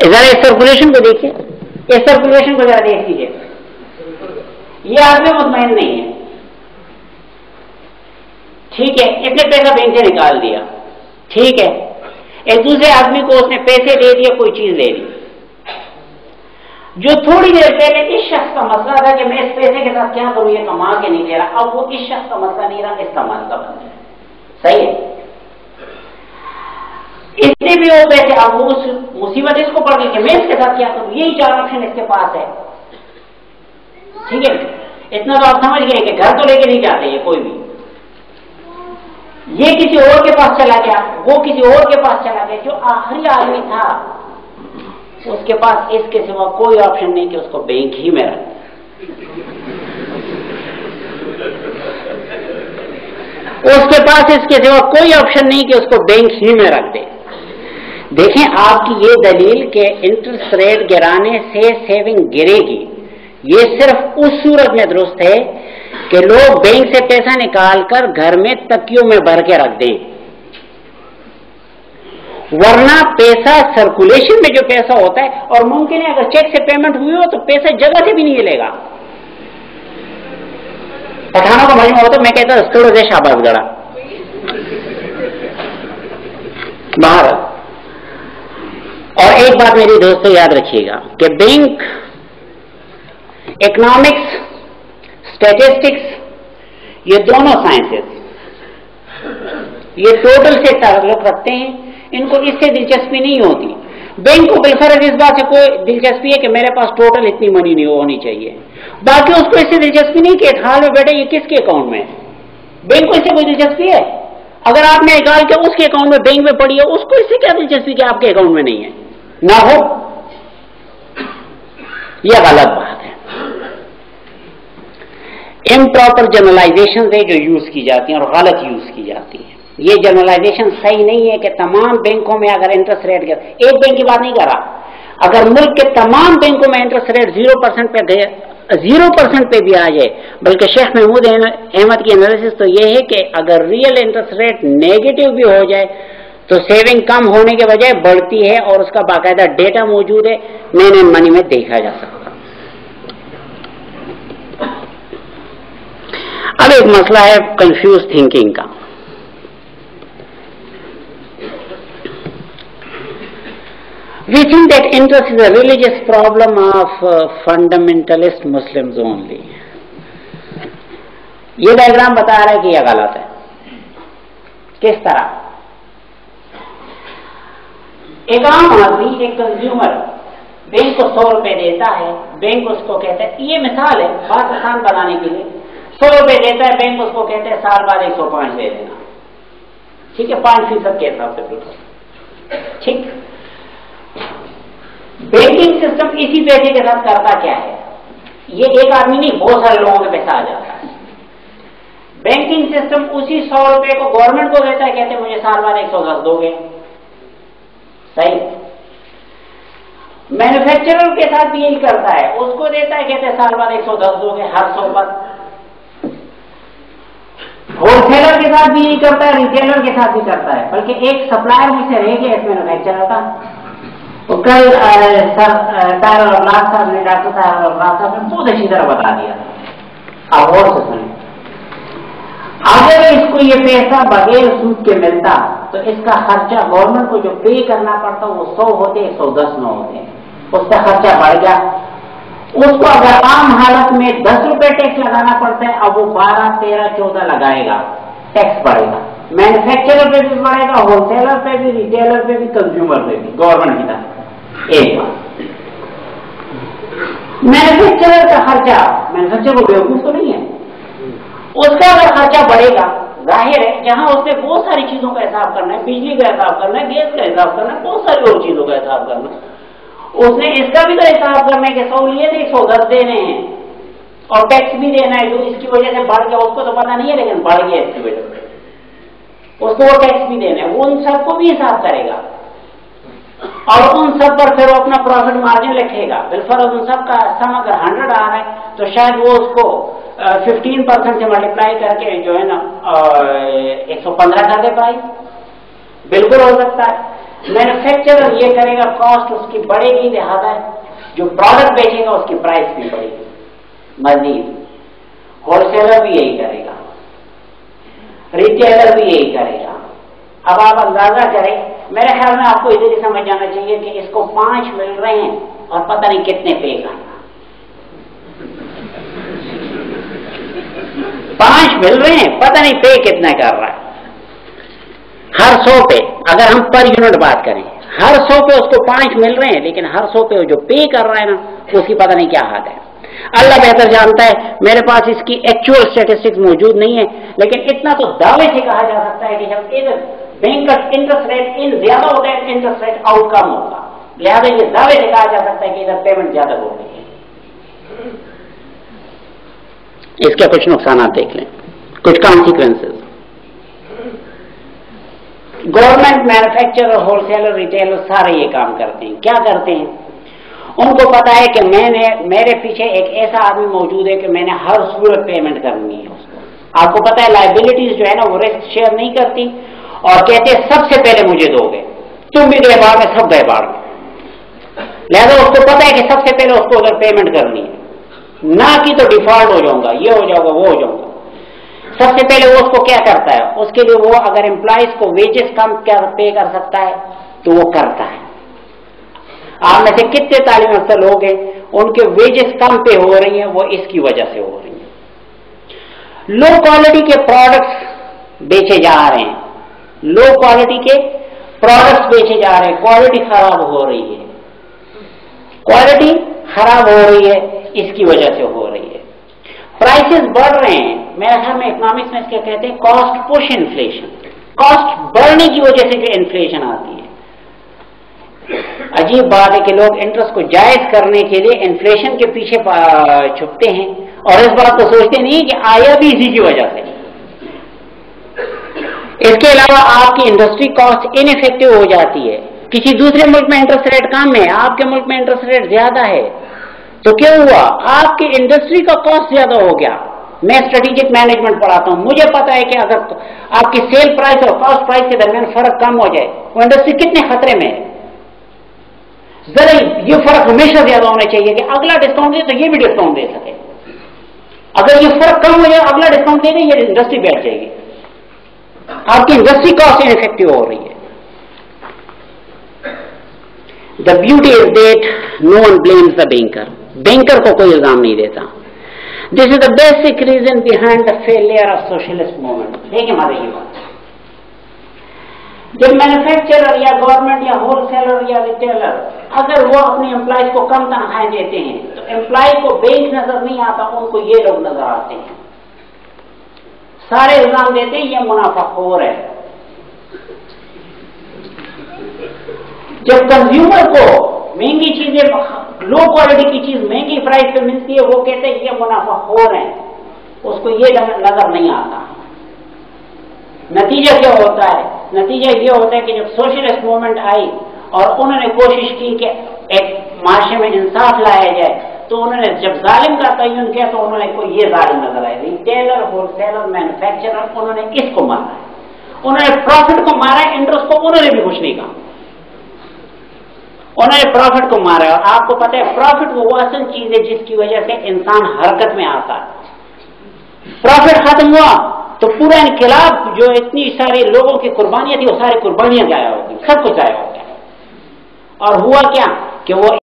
ذرا اس سرکولیشن کو دیکھیے، اس سرکولیشن کو ذرا دیکھ لیجیے. یہ آدمی مطمئن نہیں ہے، ٹھیک ہے، اس نے پیسہ بینک سے نکال دیا، ٹھیک ہے، ایک دوسرے آدمی کو اس نے پیسے دے دیا، کوئی چیز لے لی. جو تھوڑی دیر پہلے اس شخص کا مسئلہ تھا کہ میں اس پیسے کے ساتھ کیا کروں، یہ کما کے نہیں دے رہا، اب وہ اس شخص کا مسئلہ نہیں رہا، اس کا مسئلہ بن گیا. صحیح ہے، اس نے بھی وہ پیسے، اب وہ اس مصیبت اس کو پڑ گئی کہ میں اس کے ساتھ کیا کروں، یہی 4 آپشن اس کے پاس ہے. ٹھیک ہے، اتنا تو آپ سمجھ گئے کہ گھر تو لے کے نہیں جاتے یہ کوئی بھی. یہ کسی اور کے پاس چلا گیا، وہ کسی اور کے پاس چلا گیا. جو آخری آدمی تھا اس کے پاس اس کے سوا کوئی آپشن نہیں کہ اس کو بینک ہی میں رکھ. اس کے پاس اس کے سوا کوئی آپشن نہیں کہ اس کو بینک ہی میں رکھ دے. دیکھیں آپ کی یہ دلیل کہ انٹرسٹ ریٹ گرانے سے سیونگ گرے گی، یہ صرف اس صورت میں درست ہے کہ لوگ بینک سے پیسہ نکال کر گھر میں تکیوں میں بھر کے رکھ دیں، ورنہ پیسہ سرکولیشن میں جو پیسہ ہوتا ہے، اور ممکن ہے اگر چیک سے پیمنٹ ہوئی ہو تو پیسہ جگہ سے بھی نہیں ملے گا. پٹھانوں کا مجموعہ ہو تو میں کہتا ہوں تھوڑا سے شاباش گڑا باہر. اور ایک بات میری دوستوں یاد رکھیے گا کہ بینک، اکنامکس، اسٹیٹسٹکس، یہ دونوں سائنسز یہ ٹوٹل سے تعلق رکھتے ہیں، ان کو اس سے دلچسپی نہیں ہوتی. بینک کو بالفرض اس بات سے کوئی دلچسپی ہے کہ میرے پاس ٹوٹل اتنی منی نہیں ہونی چاہیے، باقی اس کو اس سے دلچسپی نہیں کہ حال میں بیٹھے یہ کس کے اکاؤنٹ میں ہے. بینک کو اس سے کوئی دلچسپی ہے؟ اگر آپ نے نکال کے اس کے اکاؤنٹ میں بینک میں پڑی ہے، اس کو اس سے کیا دلچسپی کہ آپ کے اکاؤنٹ میں نہیں ہے نہ ہو؟ یہ غلط بات ہے. امپراپر جنرلائزیشن ہے جو یوز کی جاتی ہیں اور غلط یوز کی جاتی ہیں. یہ جنرلائزیشن صحیح نہیں ہے کہ تمام بینکوں میں اگر انٹرسٹ ریٹ گیا، ایک بینک کی بات نہیں کر رہا، اگر ملک کے تمام بینکوں میں انٹرسٹ ریٹ 0% پہ گئے، 0% پہ بھی آ جائے، بلکہ شیخ محمود احمد کی انالیسس تو یہ ہے کہ اگر ریئل انٹرسٹ ریٹ نیگیٹو بھی ہو جائے تو سیونگ کم ہونے کے بجائے بڑھتی ہے، اور اس کا باقاعدہ ڈیٹا موجود ہے، مین اینڈ منی میں دیکھا جا سکتا. اب ایک مسئلہ ہے کنفیوز تھنکنگ کا. We think that interest is a religious problem of fundamentalist Muslims only. یہ ڈائیگرام بتا رہا ہے کہ یہ غلط ہے. کس طرح؟ ایک عام آدمی، ایک کنزیومر بینک کو 100 روپے دیتا ہے، بینک اس کو کہتا ہے، یہ مثال ہے بات آسان بنانے کے لیے، 100 روپے دیتا ہے، بینک اس کو کہتا ہے سال بعد 105 دے دینا. ٹھیک ہے، 5% کے حساب سے. ٹھیک، بینکنگ سسٹم اسی پیسے کے ساتھ کرتا کیا ہے؟ یہ ایک آدمی نہیں، بہت سارے لوگوں کے پیسہ آ جاتا ہے. بینکنگ سسٹم اسی 100 روپے کو گورنمنٹ کو دیتا ہے، کہتے ہیں مجھے سال بعد 110 دو گے. صحیح. مینوفیکچرر کے ساتھ بھی یہی کرتا ہے، اس کو دیتا ہے، کہتے ہیں سال بعد 110 دو گے ہر 100 پر. ہول سیلر کے ساتھ بھی یہی کرتا ہے، ریٹیلر کے ساتھ بھی کرتا ہے. بلکہ ایک سپلائر مجھ سے رہ گیا اس مینوفیکچرر کا، تو کل ڈاکٹر صاحب نے بہت اچھی طرح بتا دیا. آپ اور سے سنیں، اگر اس کو یہ پیسہ بغیر سود کے ملتا تو اس کا خرچہ گورنمنٹ کو جو پے کرنا پڑتا وہ 100 ہوتے، 110 نہ ہوتے. اس کا خرچہ بڑھ گیا. اس کو اگر عام حالت میں 10 روپے ٹیکس لگانا پڑتا ہے، اب وہ 12، 13، 14 لگائے گا، ٹیکس بڑھے گا. مینوفیکچرر پہ بھی بڑھے گا، ہول سیلر پہ بھی، ریٹیلر پہ بھی، کنزیومر پہ بھی، گورنمنٹ کی طرف. ایک بات، مینوفیکچرر کا خرچہ، مینوفیکچرر کو بیوقوف تو نہیں ہے، اس کا اگر خرچہ بڑھے گا، ظاہر ہے جہاں اس نے بہت ساری چیزوں کا حساب کرنا ہے، بجلی کا حساب کرنا ہے، گیس کا حساب کرنا ہے، بہت ساری اور چیزوں کا حساب کرنا ہے، اس نے اس کا بھی تو حساب کرنا ہے کہ سہولیت 110 دینے ہیں اور ٹیکس بھی دینا ہے جو اس کی وجہ سے بڑھ گیا. اس کو تو پتا نہیں ہے لیکن بڑھ گیا اس کی وجہ سے، اس کو وہ ٹیکس بھی دینا ہے. وہ ان سب کو بھی حساب کرے گا اور ان سب پر پھر وہ اپنا پروفٹ مارجن لکھے گا. بالفرض ان سب کا سم اگر 100 آ رہا ہے تو شاید وہ اس کو 15% سے ملٹیپلائی کر کے جو ہے نا 115 کر دے پائے. بالکل ہو سکتا ہے. مینوفیکچرر یہ کرے گا کاسٹ اس کی بڑھے گی، لہٰذا جو پروڈکٹ بیچے گا اس کی پرائس بھی بڑھے گی. مزید ہول سیلر بھی یہی کرے گا، ریٹیلر بھی یہی کرے گا. اب آپ اندازہ کریں، میرے خیال میں آپ کو ادھر ہی سمجھ جانا چاہیے کہ اس کو 5 مل رہے ہیں اور پتہ نہیں کتنے پے کرنا. 5 مل رہے ہیں، پتہ نہیں پے کتنا کر رہا ہے. ہر 100 پہ اگر ہم پر یونٹ بات کریں، ہر 100 پہ اس کو 5 مل رہے ہیں، لیکن ہر 100 پہ جو پے کر رہا ہے نا اس کی پتہ نہیں کیا حال ہے. اللہ بہتر جانتا ہے، میرے پاس اس کی ایکچوئل اسٹیٹسٹکس موجود نہیں ہے، لیکن اتنا تو دعوے سے کہا جا سکتا ہے کہ جب ادھر بینک کا انٹرسٹ ریٹ ان زیادہ ہوتا ہے، انٹرسٹ ریٹ آؤٹ کم ہوگا، لہٰذا یہ دعوے سے کہا جا سکتا ہے کہ ادھر پیمنٹ زیادہ ہو گئی ہے. اس کے کچھ نقصانات دیکھ لیں، کچھ consequences. Government, manufacturer, whole seller, retailer سارے یہ کام کرتے ہیں. کیا کرتے ہیں؟ ان کو پتا ہے کہ میرے پیچھے ایک ایسا آدمی موجود ہے کہ میں نے ہر صورت پیمنٹ کرنی ہے اس کو. آپ کو پتا ہے لائبلٹیز جو ہے نا وہ رسک شیئر نہیں کرتی اور کہتے ہیں سب سے پہلے مجھے دو گے، تم بھی گئے باڑ میں، سب گئے باڑ میں. لہٰذا اس کو پتا ہے کہ سب سے پہلے اس کو اگر پیمنٹ کرنی ہے، نہ کی تو ڈیفالٹ ہو جاؤں گا، یہ ہو جاؤں گا، وہ ہو جاؤں گا. سب سے پہلے وہ اس کو کیا کرتا ہے؟ اس کے لیے وہ اگر امپلائیز کو ویجز کم پے کر سکتا ہے تو وہ کرتا ہے. آپ میں سے کتنے تعلیم یافتہ لوگ ہیں ان کے ویجز کم پے ہو رہی ہیں؟ وہ اس کی وجہ سے ہو رہی ہیں. لو کوالٹی کے پروڈکٹس بیچے جا رہے ہیں، لو کوالٹی کے پروڈکٹس بیچے جا رہے ہیں، کوالٹی خراب ہو رہی ہے، کوالٹی خراب ہو رہی ہے، اس کی وجہ سے ہو رہی ہے. پرائسز بڑھ رہے ہیں. میرے خیال میں اکنامکس میں اس کے کہتے ہیں کاسٹ پش انفلیشن. کاسٹ بڑھنے کی وجہ سے جو انفلیشن آتی ہے. عجیب بات ہے کہ لوگ انٹرسٹ کو جائز کرنے کے لیے انفلیشن کے پیچھے چھپتے ہیں اور اس بات کو سوچتے نہیں کہ آیا بھی اسی کی وجہ سے. اس کے علاوہ آپ کی انڈسٹری کاسٹ ان افیکٹو ہو جاتی ہے. کسی دوسرے ملک میں انٹرسٹ ریٹ کم ہے، آپ کے ملک میں انٹرسٹ ریٹ زیادہ ہے، تو کیا ہوا؟ آپ کی انڈسٹری کا کاسٹ زیادہ ہو گیا. میں اسٹریٹجک مینجمنٹ پڑھاتا ہوں، مجھے پتا ہے کہ اگر آپ کی سیل پرائس اور کاسٹ پرائس کے درمیان فرق کم ہو جائے وہ انڈسٹری کتنے خطرے میں ہے. ذرا یہ فرق ہمیشہ زیادہ ہونا چاہیے کہ اگلا ڈسکاؤنٹ دے تو یہ بھی ڈسکاؤنٹ دے سکے. اگر یہ فرق کم ہو جائے، اگلا ڈسکاؤنٹ دے دیں، یہ انڈسٹری بیٹھ جائے گی. آپ کی انڈسٹری کاسٹ انفیکٹو ہو رہی ہے. The beauty is that no one blames the banker. Banker کو کوئی الزام نہیں دیتا. This is the basic reason behind the failure of socialist movement. دیکھیں ہمارے یہ بات، جب مینوفیکچرر یا گورنمنٹ یا ہول سیلر یا ریٹیلر اگر وہ اپنی امپلائیز کو کم تنخواہیں دیتے ہیں تو امپلائی کو بینک نظر نہیں آتا، ان کو یہ لوگ نظر آتے ہیں. سارے الزام دیتے ہیں یہ منافع خور ہے. جب کنزیومر کو مہنگی چیزیں، لو کوالٹی کی چیز مہنگی پرائس پہ ملتی ہے، وہ کہتے ہیں یہ منافع خور ہیں، اس کو یہ نظر نہیں آتا. نتیجہ کیا ہوتا ہے؟ نتیجہ یہ ہوتا ہے کہ جب سوشلسٹ موومنٹ آئی اور انہوں نے کوشش کی کہ ایک معاشرے میں انصاف لایا جائے، تو انہوں نے جب ظالم کا تعین کیا تو انہوں نے کوئی یہ ظالم نظر آئے. ریٹیلر، ہول سیلر، مینوفیکچرر، انہوں نے اس کو مارا ہے، انہوں نے پروفٹ کو مارا ہے، انٹرسٹ کو انہوں نے بھی کچھ نہیں کہا، انہوں نے پروفٹ کو مارا ہے. اور آپ کو پتہ ہے پروفٹ وہ اصل چیز ہے جس کی وجہ سے انسان حرکت میں آتا ہے. پروفٹ ختم ہوا تو پورا انقلاب، جو اتنی ساری لوگوں کی قربانیاں تھی، وہ ساری قربانیاں ضائع ہو گئی، سب کچھ ضائع ہو گیا. اور ہوا کیا کہ وہ